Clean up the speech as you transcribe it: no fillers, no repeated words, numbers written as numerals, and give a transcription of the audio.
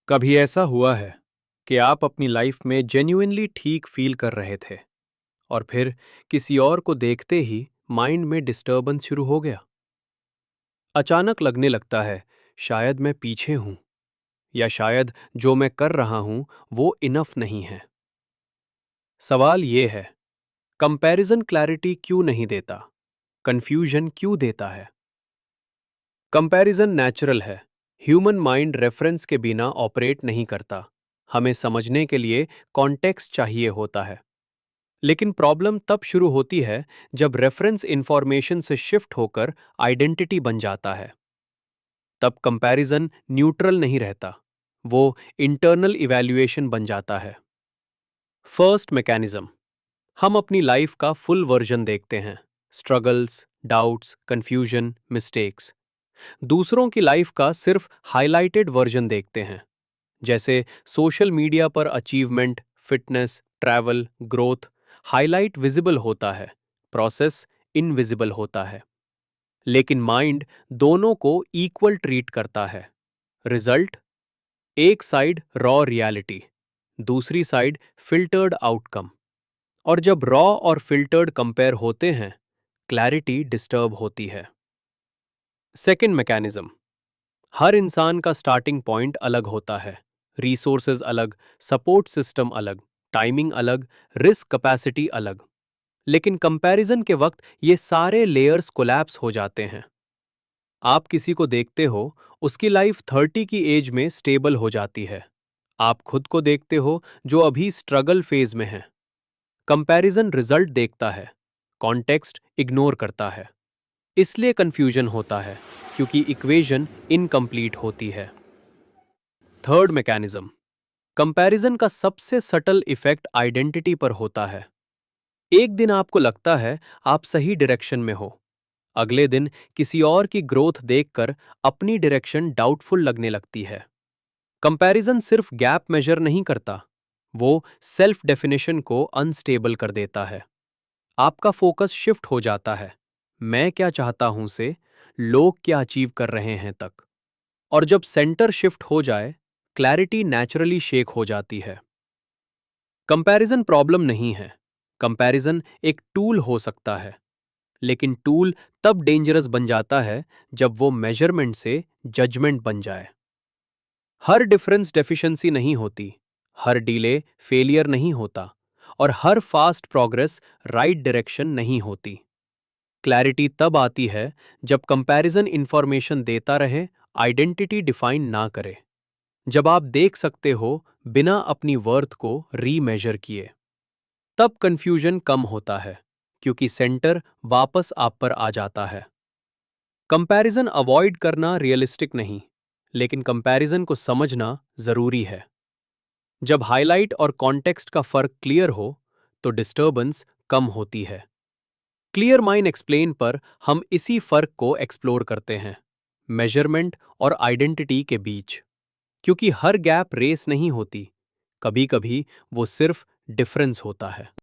कभी ऐसा हुआ है कि आप अपनी लाइफ में जेन्युइनली ठीक फील कर रहे थे और फिर किसी और को देखते ही माइंड में डिस्टर्बेंस शुरू हो गया। अचानक लगने लगता है शायद मैं पीछे हूं या शायद जो मैं कर रहा हूं वो इनफ नहीं है। सवाल ये है, कंपैरिजन क्लैरिटी क्यों नहीं देता, कंफ्यूजन क्यों देता है? कंपैरिजन नेचुरल है। ह्यूमन माइंड रेफरेंस के बिना ऑपरेट नहीं करता। हमें समझने के लिए कॉन्टेक्स्ट चाहिए होता है। लेकिन प्रॉब्लम तब शुरू होती है जब रेफरेंस इंफॉर्मेशन से शिफ्ट होकर आइडेंटिटी बन जाता है। तब कंपैरिजन न्यूट्रल नहीं रहता, वो इंटरनल इवैल्यूएशन बन जाता है। फर्स्ट मैकेनिज्म, हम अपनी लाइफ का फुल वर्जन देखते हैं, स्ट्रगल्स, डाउट्स, कंफ्यूजन, मिस्टेक्स। दूसरों की लाइफ का सिर्फ हाइलाइटेड वर्जन देखते हैं, जैसे सोशल मीडिया पर achievement, fitness, travel, growth. Highlight visible होता है, प्रोसेस इनविजिबल होता है। लेकिन माइंड दोनों को इक्वल ट्रीट करता है। रिजल्ट, एक साइड रॉ रियलिटी, दूसरी साइड फिल्टर्ड आउटकम। और जब रॉ और फिल्टर्ड कंपेयर होते हैं, क्लैरिटी डिस्टर्ब होती है। सेकेंड मैकेनिज्म, हर इंसान का स्टार्टिंग पॉइंट अलग होता है। रिसोर्सेज अलग, सपोर्ट सिस्टम अलग, टाइमिंग अलग, रिस्क कैपेसिटी अलग। लेकिन कंपैरिजन के वक्त ये सारे लेयर्स कोलैप्स हो जाते हैं। आप किसी को देखते हो, उसकी लाइफ 30 की एज में स्टेबल हो जाती है। आप खुद को देखते हो जो अभी स्ट्रगल फेज में है। कंपैरिजन रिजल्ट देखता है, कॉन्टेक्स्ट इग्नोर करता है। इसलिए कंफ्यूजन होता है, क्योंकि इक्वेशन इनकम्प्लीट होती है। थर्ड मैकेनिज्म, कंपैरिजन का सबसे सटल इफेक्ट आइडेंटिटी पर होता है। एक दिन आपको लगता है आप सही डायरेक्शन में हो, अगले दिन किसी और की ग्रोथ देखकर अपनी डायरेक्शन डाउटफुल लगने लगती है। कंपैरिजन सिर्फ गैप मेजर नहीं करता, वो सेल्फ डेफिनेशन को अनस्टेबल कर देता है। आपका फोकस शिफ्ट हो जाता है, मैं क्या चाहता हूं से लोग क्या अचीव कर रहे हैं तक। और जब सेंटर शिफ्ट हो जाए, क्लैरिटी नेचुरली शेक हो जाती है। कंपैरिजन प्रॉब्लम नहीं है, कंपैरिजन एक टूल हो सकता है। लेकिन टूल तब डेंजरस बन जाता है जब वो मेजरमेंट से जजमेंट बन जाए। हर डिफरेंस डेफिशिएंसी नहीं होती, हर डिले फेलियर नहीं होता, और हर फास्ट प्रोग्रेस राइट डायरेक्शन नहीं होती। क्लैरिटी तब आती है जब कंपैरिजन इंफॉर्मेशन देता रहे, आइडेंटिटी डिफाइन ना करे। जब आप देख सकते हो बिना अपनी वर्थ को रीमेजर किए, तब कंफ्यूजन कम होता है, क्योंकि सेंटर वापस आप पर आ जाता है। कंपैरिजन अवॉइड करना रियलिस्टिक नहीं, लेकिन कंपैरिजन को समझना जरूरी है। जब हाइलाइट और कॉन्टेक्स्ट का फर्क क्लियर हो, तो डिस्टर्बेंस कम होती है। क्लियर माइंड एक्सप्लेन पर हम इसी फर्क को एक्सप्लोर करते हैं, मेजरमेंट और आइडेंटिटी के बीच। क्योंकि हर गैप रेस नहीं होती, कभी कभी वो सिर्फ डिफरेंस होता है।